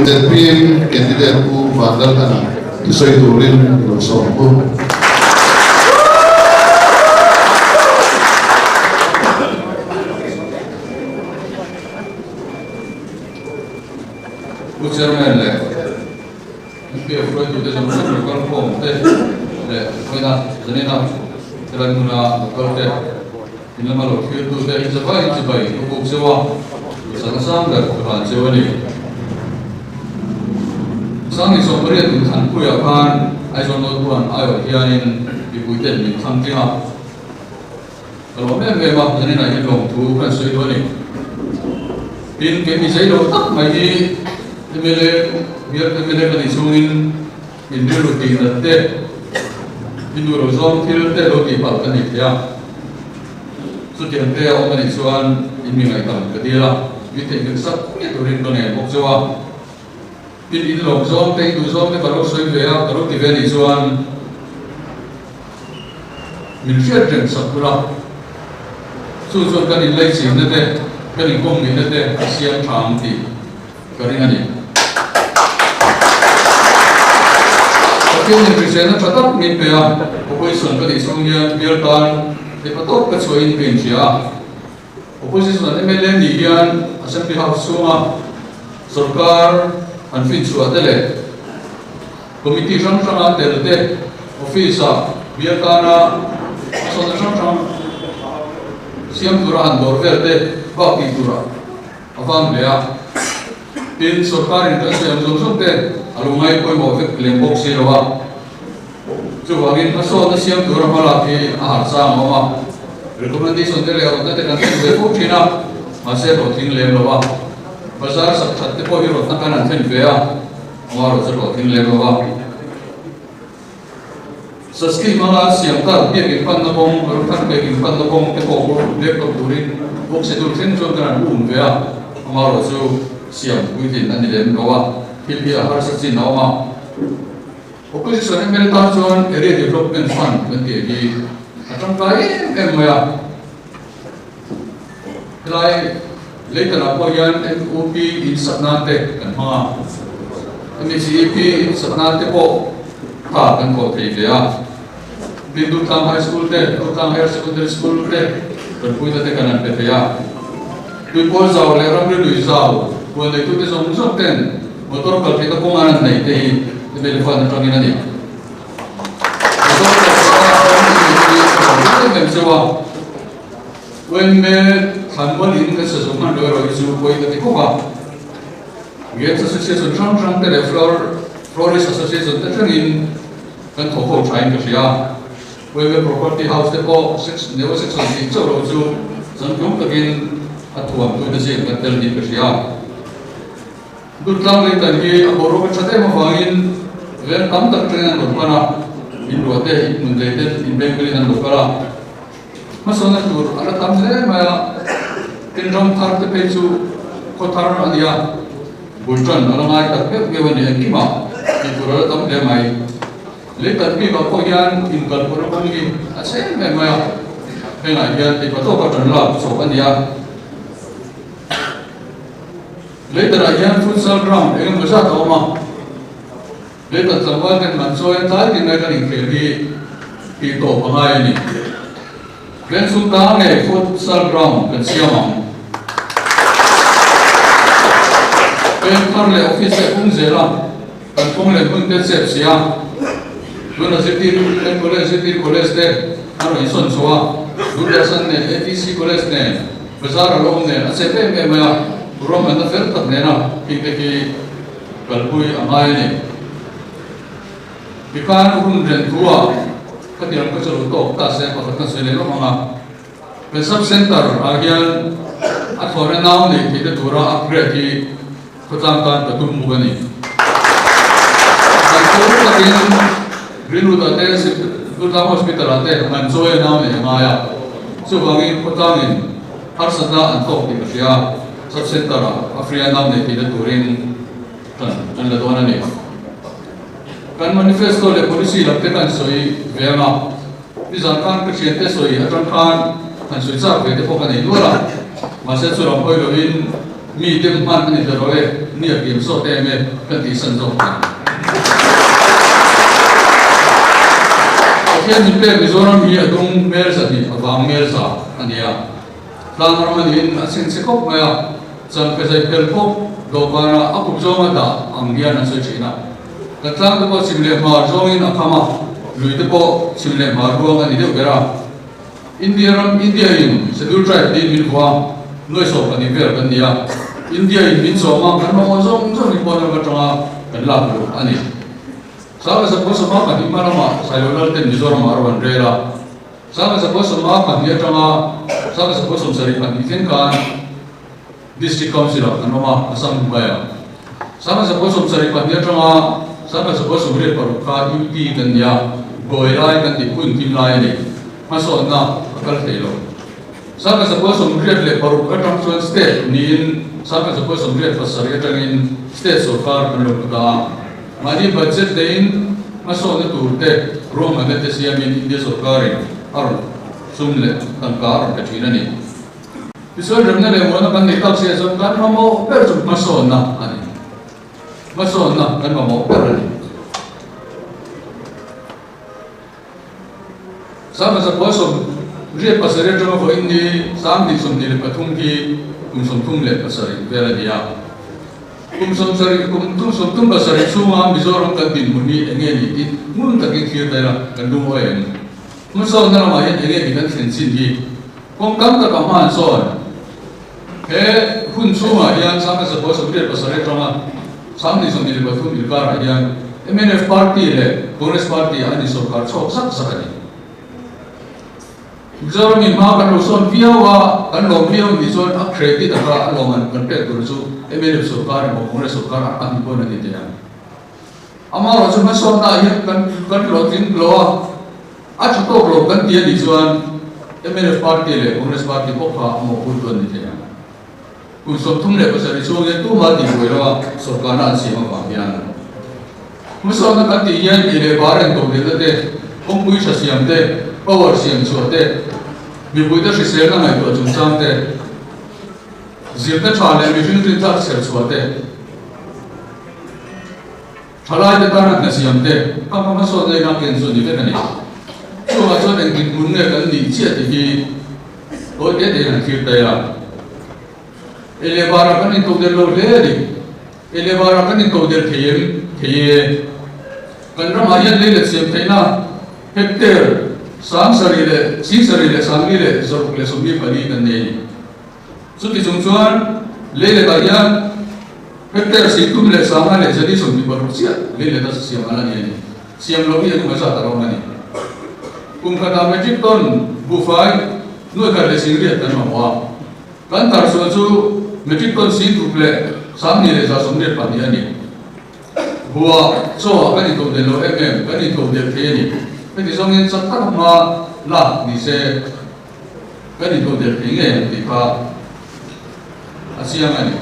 Interpin candidate ku bandal kana kisoi turin lo sompo. Chairman le ke pro tu de samsung local form te le koina janina telanuna local te inama lo ke tu de injabai ko sewa sangasang da kan sewani sangi sombre tu than puya kan ai son no tuan ayo hianin ipuiten min thamtinga kalau me ma janina hi long tu kan soi doni pin ke mi sei lo tak mai ni biar kemana kan isungin Hindu rutin nanti Hindu rozom til te roti palkan ikya sutian te orang isuan ini ngai tam kedira bite ngsak ni turin done bokjawa tin in rozom te Hindu rozom te baru soi bea baru tiven isuan milfiat jeng sakura susun kan ilai sim nete kan ingkong ni nete siam cham ti karingani Ini presiden tetap mimpiya, opposition kan isungnya biarkan dipatok kecuali pensia. Opposition MLA nihian Assembly House semua, Sarkar anfin suatele, komiti sang-sang telde, ofisa biarkan sang-sang siam turahan dorverde, baki turah, afam lea. Pin Sarkar itu siam zongsongte, alungai koi mau fek lembok sirawa. Cubain asal siam turah malah di ahasa mama. Rekomendasi untuk lewat nanti kan bepuk Cina masih rotin lembok. Pasar satu poin rotan kan nanti bea, awal rotin lembok. Seski malah siam tak dia kimpan nabong, rotan dia kimpan nabong tekok lepok turin, buk sedur senjol kan bea, awal rotan siam kuitin nanti lembok. Hilya harus sih nama. Opposition MLA tahun area development fund nanti di akan kaya ya. Kelai later apa yang MOP insabnate kan ha. MCEP insabnate po ha kan ko ya. Bindu tam high school te, tam higher secondary school te, berpunyai te kanan pe ya. Bipol zau le ramri lui zau, buat itu te song ten. Motor kalau kita penganan naik teh, telepon terangin nanti. Motor kalau kita mencoba, when me hanbon ini kesesuaian dua orang itu boleh kita coba. Get association trang teh florist association terangin kan toko trying kerja. When me property house teh ko never section itu orang itu sangat mungkin atuan tu desi kan terjadi kerja. Dutlang letan ki aboro ka chate ma wangin ven kam tak tren an lopana in rote in letan in bengli nan lopara masona tur ala tam ne ma kinram thar te pechu ko thar ania bultan ala mai tak pe gewani akima ki tur tam le mai letan ki ba ko yan in kal poro bangi ase me ma pena yan te pato ka tan la so ania Later again futsal ground, ini besar tau mah. Later sampai kan mansoyan tadi mereka ingkeri itu pengai ini. Dan sultan futsal ground kan siapa? Dan karle office pun zelam, kan pun le pun tersiap siap. Dua setir kan kolej deh, anu ison soa. Dua san FEC kolej deh, besar alom deh. Asepe memang Roma na ferta nena kita ki kalpui amai ni ikan urun rentua katiang kecil untuk tas yang pakai selera mana pesab center agian atau renau ni kita turun upgrade di kecamatan Ketum Mugani dan turun lagi Greenwood Ates Ketum Hospital Ates mansoe nau ni maya subangin kotangin harsana antok di Malaysia Subcenter Afriana ne tidak turin kan laduan ni kan manifesto le polisi lakukan soi vema bizarkan presidente soi akan kan soi sah bete pokan itu lah masa surang koi loin mi dem man ani da roe ni a game so te me kan ti san zo Akian ni pe Mizoram hi adung mer sa ni awang mer sa ania tlang raman in asin sekop maya chan pe sai pel ko do bana apu zoma da angdia na so china katlang ko simle mar zongin akama luite ko simle mar ruang ani de bera India in scheduled tribe din min kwa noi so pani ver kan dia India in min so ma kan mo zong zong ni pon ba tanga kan la lu ani sama suppose ma kan imara ma cellular ten Mizoram arwan rela sama suppose ma kan dia tanga sama suppose sari kan iten kan district council kan ma asam baya sama suppose sari kan dia tanga sama suppose ure par ka UP kan dia boilai kan di pun tim lai ni masuk na akal telo sama suppose ure le par ka tang state ni sama suppose ure pasari tangin state sarkar kan lo ka mari budget dein masuk na turte Roma na siya min India sarkarin aron sumle kan kar ka china ni isol ramna le mo na kan nikap siya so kan mo per so masuk na ani masuk na kan mo per ni sama sa poso rie pasare jo ko indi sam di sum ni le patung ki sum tum le pasare bela dia tum som basari suma Mizoram kan din muni engeni in mun takin khir dara kan du hoen mun so na ma yen engeni kan thin sin hi kong kam ta kama so he hun suma yan sama sa boss of the basari tama samni som ni bathum ilkar yan MNF party le Congress party ani sarkar chok sak sakani Mizoram in ma kan son viawa kan lo viaw ni son a credit aka aloman kan pe tur chu MNF sarkar mo Congress sarkar ani ko na dia ama ro chu ma so na yan kan lo tin lo a chu to lo kan dia ni chuan MNF party le Congress party ko kha mo pul ko ni dia ku so thum le pasari chu ge tu ma di ko ro sarkar an si ma ba yan mo so na kan ti yan ile baran to de de kong pui sa siam de power siam chu de bi bui da sel na ngai to chung chang de zirta chale mi jin tin ta sel chu de thalai de kan na siam de ka ma so de na ken so ni de ni chu ma so de kin mun ne kan ni che de ki o de de na ki ta ya ele bara kan ni to de lo le ri ele bara kan ni to de thiem thie kan ra ma yan le le siam thai na hectare sang sari le sangi le zoruk le sumi pali kan ne suti chungchuan le ka yan hectare situm le sanga le jadi sumi baru sia le da siam ala ni siam lobi aku masa taro mani kum kata metric ton bufai no ka le singri tan ma kan tar so chu metric ton si ruple samni le sa sumi pali ani huwa so kan itu de lo kan itu de ke ni Jadi songin setak ma lah ni se kan itu dia tinggal di pa asiang ani.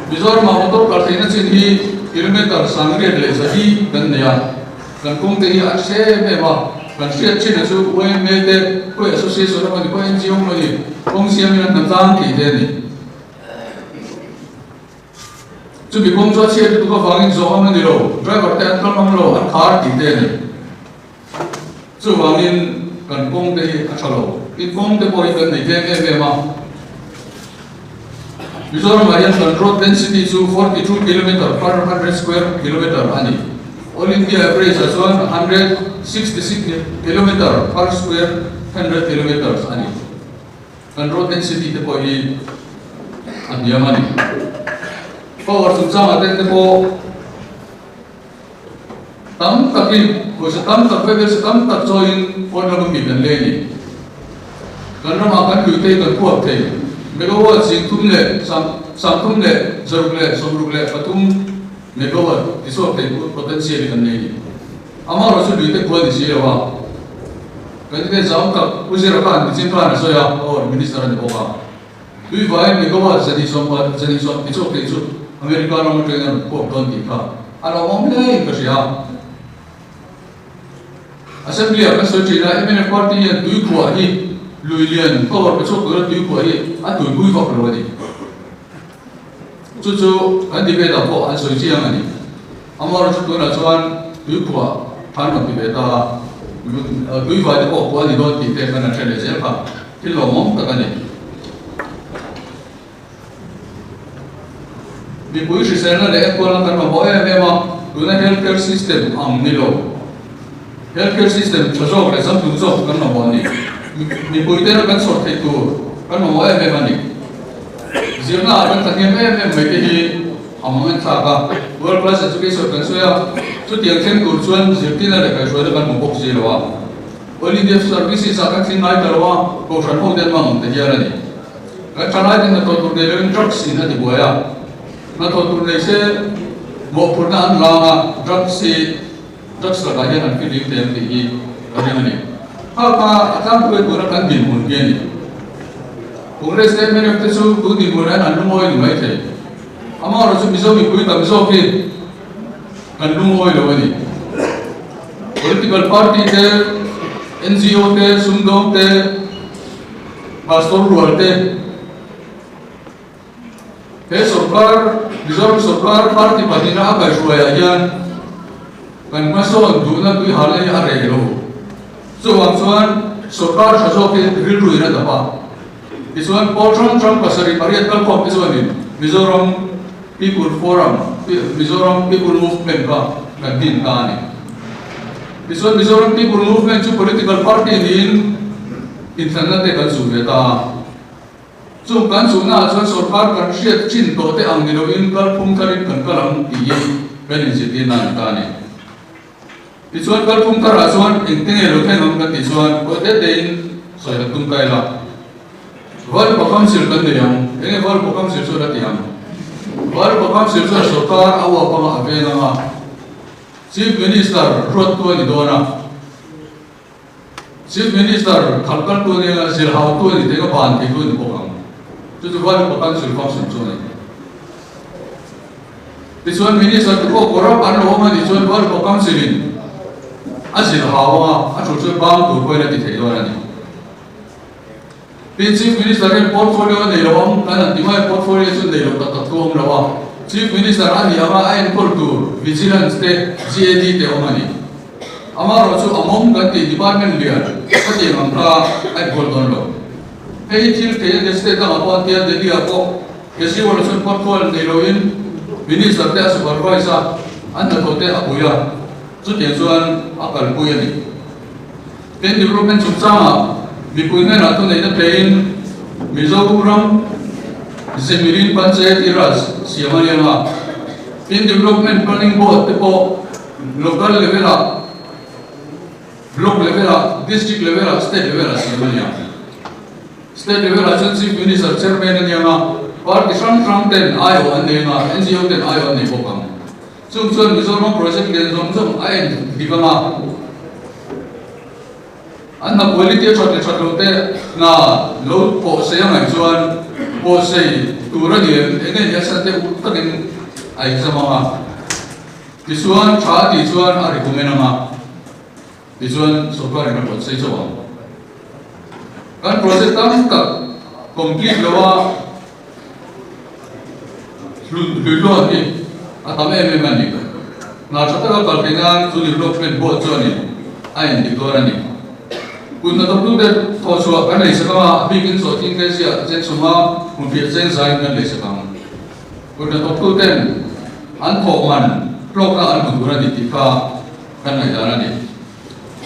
Mizoram ma motor kartina sini kilometer sangre le sahi kan dia kan kong te hi akse me ma kan siat chin su we me te ko association ma ni ko NGO ma ni kong siam ni na tang ki de ni. Chu bi kong cho siat tu ko fangin zo ma ni lo driver te an kam lo an khar ki de ni. Chu wangin kan kong te achalo in kong te boy kan nei te ma Mizoram area control density to 42 km per 100 square kilometer ani all India average as 166 km per square 100 kilometers ani control density te boy ani mani power sumsang aten te po tam takin ko sa tam tak pe sa tam tak join on na mi ben le ni kan ra ma kan lu te kan ko te megawatt sing tum le sam tum le zaruk le somruk le patum megawatt iso te potential kan le ni ama ro su lu te ko ni si wa kan te sam ka uzera kan ni chin pa na so ya or minister ni ko ka lu vai megawatt sa di som pa sa di som iso te su america no te na ko don di ka ala mo le ka sia Assembly akan sojina MNF party yang dui kuah ni luilian power besok kerana dui kuah ni atu dui kok kerana ni chu an debate po an soi chiang ani amar chu tuna chuan tui khua than no debate ta tui vai te po ko ani do ti te kana thele zel pha til lo mom ta ani mi pui shi sen na le ko la kan ma bo e ma tuna healthcare system ang ni lo healthcare system chajo le sam tu zo kan ma bo ni mi pui te na kan sort thei tu kan ma bo e ma ni zirna kan ta nge me ke hi among tha ka world class education kan so ya chu tiang khem kur chuan zirtina le ka so da kan mo bok ji lo wa all india services aka thin nai tarwa ko than ho den mang te ya ni ka thanai den to tur de le drugs in ati boya na to tur ne se mo purna an la drugs la ga yan fi lim tem ti hi ani ani ha ka atam ko na kan din mun ge ni Congress ne mere te su tu din mun an lu moi ni mai the amar su mizo mi kui ta mizo ki kan lu moi lo ni political party te NGO te sumdom te pastor rual te he sarkar bizarre sarkar party padina ka shuaya yan kan maso duna tu hale are lo so amsuan sarkar shajo ke rilu ina da pa iswan Paul Trump pasari pariat kal kom iswan Mizoram People Forum Mizoram People Movement ka din ka ni iswan Mizoram People Movement chu political party din internet te kan su ta chu kan su na chuan sarkar kan hriat chin to te ang nilo in kal phum tharin kan kalam ti ben ji tin nan ta ni iswan kal phum thara chuan engteng elo theng ang kan ti chuan ko te in soi ha tum kai la war pakam sil kan de yang enge war pakam sil so da ti yang war pakam sil so sarkar awa pa ma ave na ma chief minister rot to ni do na chief minister khalkal to ni la sir how to ni te ka ban ti to ni pakam chu war pakam sil function so ni Tisuan minister ko korap an lo ma tisuan war pakam silin asil hawa a chu chu bang tu ko na ti thei do na ni Chief Minister ke portfolio nei lawam kan dimai portfolio chu nei lo ta tom lawa Chief Minister ani ama ain kultur vigilance te GAD te omani ama ro chu among kan ti department leader pati ang ka ai goldon lo hei til te de state ka apon tia de dia ko kesi wala chu portfolio nei lo in minister te supervisor an na te abuya chu te chuan akal puya ni ten development chu cha Bipuingan atau na plain Mizoram Zemirin Panchayat Iras siamanya ma in development planning board tipo local level block level district level state level siamanya state level chief minister chairman ni ma party from ten ayo ane ma NGO ten ayo ane bokam chung Mizoram project den zom ain digama anna quality chote te na lo po se yang ai chuan po se tura ni enge ya sa te utakin ai zama ma tisuan cha ti chuan a recommend ma tisuan sarkar na po se chawa kan project tam ka complete lawa lu ni atame me mani na chata ka kalpingan zu development board chuan ni ai ni torani Kuna to blue that also kan le sakama bigin so tin ke sia jen suma mun pia jen zain kan le sakam kuna to blue ten an tho man blok na an dura ni ti ka kan nai dara ni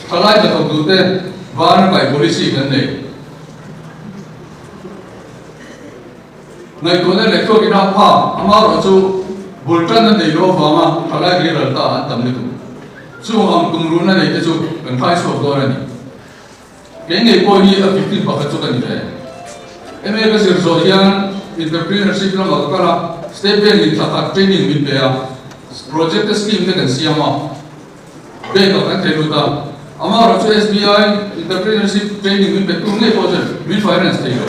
thalai to blue ten van kai policy kan ne nai to ne le to ina pa ama ro chu bultan ne lo fa ma thalai ri ra ta an tam ni tu chu am tum ru na ne te chu kan phai so do ra ni Kenge ko ni a 15 bakal tu kan ni. Eme ka sir zoyan entrepreneurship la makala step in ta training min pe ya project scheme te kan siama be ka kan te luta ama ro SBI entrepreneurship training min pe tu ne project min finance te yo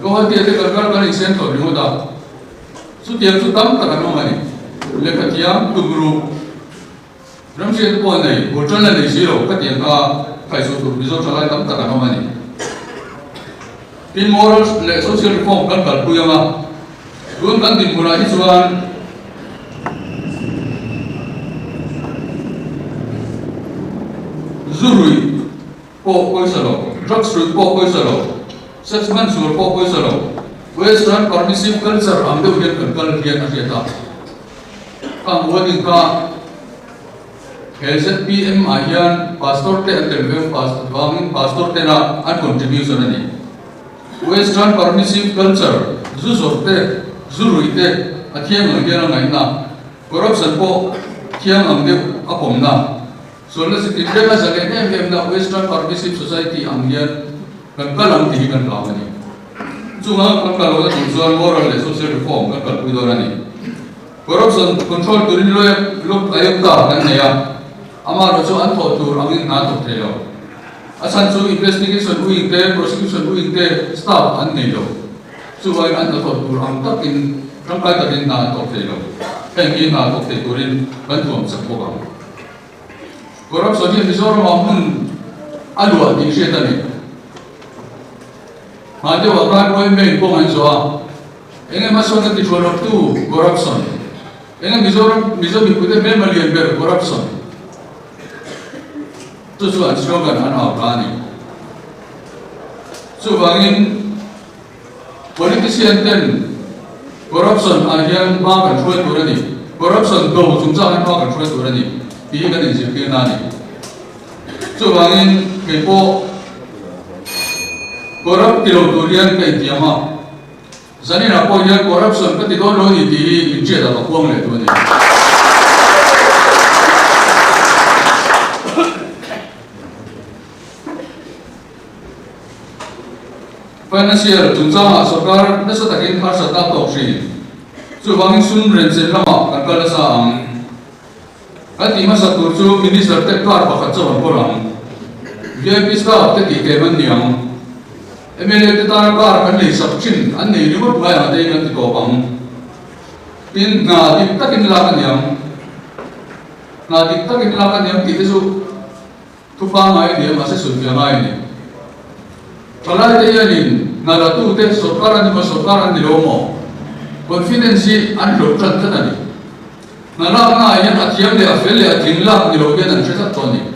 lo ha te ka kan incentive ni hoda su tiang su tam ta kan no mani le ka tiang tu guru ram se ko nei bo chan la nei zero ka tiang ka kai so tu bizo chalai tam ta kan mani in moral le social reform kan kal pu yama Tuan kan dimulai cuan zurui po poisalo, drugs root po poisalo, sex mansur po poisalo, Western permissive culture ang dawin kan kian asyata. Ang wading ka LZPM ayan pastor te antel pastor te na an contribution ani. Western permissive culture zuzorte zuruite athiam ang dian ang na corruption po thiam ang de apom na. So na si India sa kanya na Western permissive society ang dian kan kalang tihikan lawan ni. Cuma kan kalau ada tujuan moral dan social reform kan kalau itu orang ni. Corruption control turin lo ayam ta kan ya. Amar rojo anto tur angin nato telo. Asan so investigation uing te prosecution uing te staff an ni lo. Cuma anto tur ang takin rangkai takin nato telo. Pengi nato te turin bantuan sekolah. Corruption ni misalnya maupun aduan di sini ni. Ada orang kau main pun anjua, enggak masuk ke tujuan tu corruption, enggak bisa mengikuti memang ber corruption. Tujuan slogan anak orang ni. So bangin politisi enten corruption ahyang makan cuai tu ni, corruption tu jumlah makan cuai tu ni, dia kan injil nani. So bangin kepo corrupt tilautorian ke tiama, zani apa yang corruption ke tidak loh di injil atau kuang le tu ni. Financial tunjang sarkar nasa takin harus tak tahu sih. So bangin sun rensen lama kan kalau saam, kan masa tu minister tekar bakat cawan orang, VIP staff teki kemen yang MLA kita kar kan ni sabcin, ane ni buat bayar ada yang tu kopang. In ngadik tak inilakan yang kita su tupang ay dia masih sudah ay ni. Kalau dia ni ngalatu teh sokaran di lomo, confidence an lokal kan ni. Ngalak ayan atiam dia afel dia tinggal di loket dan cesat toni.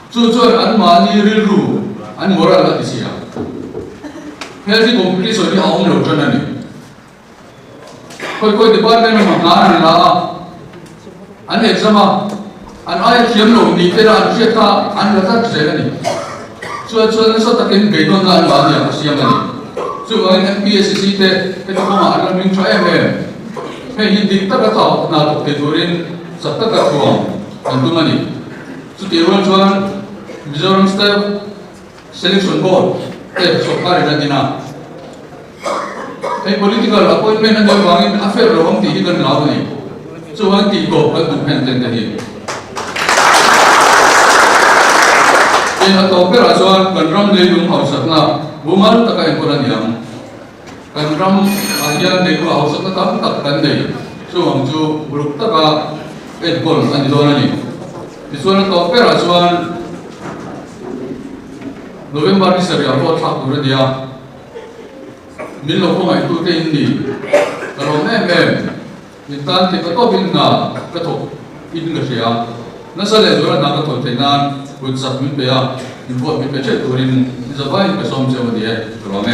Jujur an mani rilu, an moral lah disia. Healthy competition ni awam lokal ni. Koi department mengaran lah, an exam an ayat kiam lo ni tera cerita an letak saya ni. So takin beton na ba niya siya ni. So ang MPSC te ito mga alam ng try hindi ta ka na tuturin sa takatuang ang tumani. So tiruan juan Mizoram State Selection Board so kare na dina. Political appointment na bangin affair lo ang tihigan lawan ni. So ang tiko ang dependent ni. Yang atau perasaan kanram lelung hausat na bumal takai puran yang kanram ayan lelung hausat na tak kandai. So ang ju buruk taka edgol ang dona ni. Isuan atau perasaan November ni seri apa tak turun dia. Milo ko mai tu te indi. Kalau minta kita to binna kato idin siya. Nasa lezo na kato tenan buat submit ya. Buat mi pecah turin. Zabai pesom jauh dia. Kalau